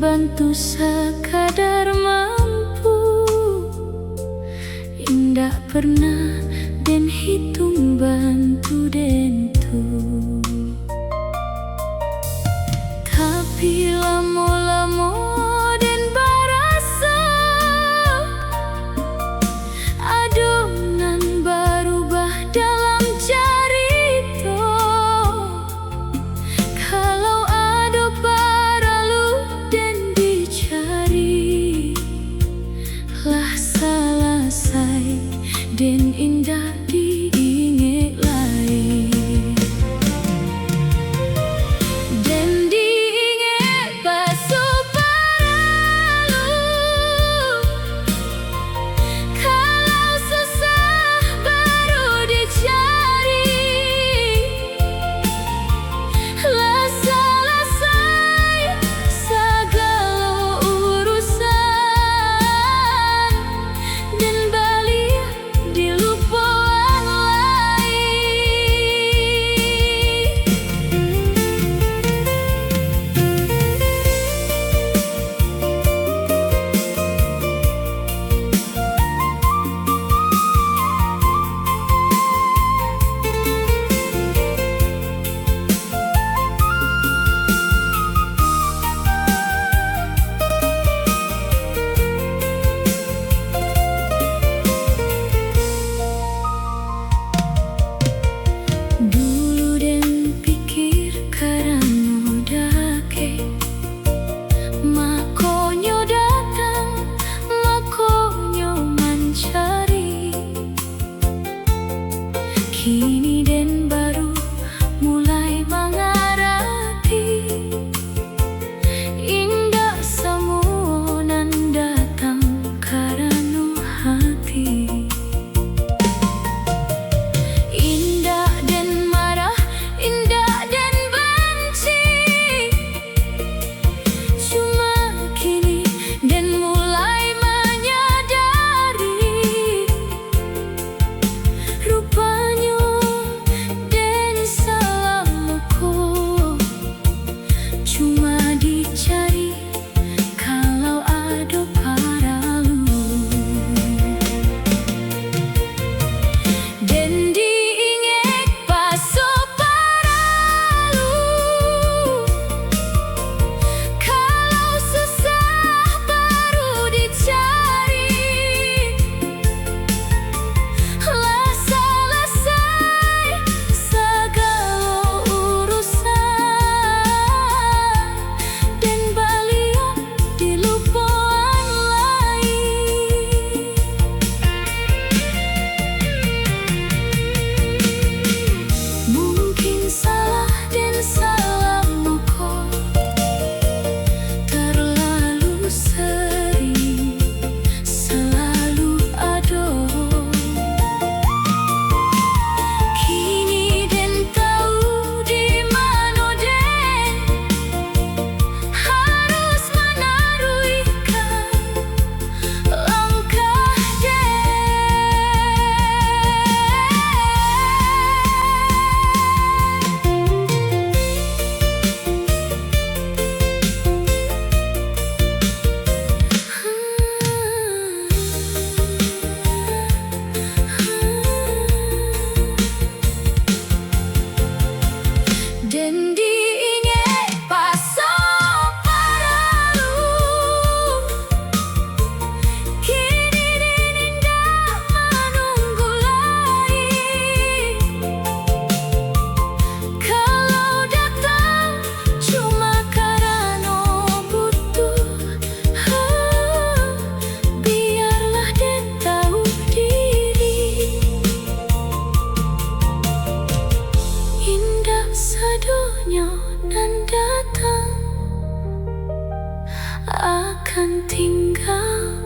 bantu sekadar mampu. Indah pernah den hitung bantu den tu. Tapi lamo-lamo den barasa adonan berubah dalam carito. Kalau ado paralu den dicari, lah selesai den indah diinget lai. Den diinget pasu paralu, kalau susah baru dicari, lah selesai segala urusan dan balik dilupakan lai. Dulu den pikir karano dake, makonyo datang, makonyo mencari. Kini den baru mulai mengarati, indah semua nan datang karano hati. Indah dan marah, indah dan benci, cuma kini dan mulai menyadari, rupanya dan selaluku cuma dicari kalau ada paralu. Den diinget pasu paralu, kalau susah baru dicari, lah selesai segala urusan dan balik dilupakan lai. Mungkin salah dan salahmu kok terlalu sering, selalu ado. Kini den tahu di mana den harus menaruhkan langkah den diinget pasu paralu, kini den indah menunggu lai. Kalau datang cuma karena butuh, biarlah den tahu diri. Indah sedunia nan datang akan tinggal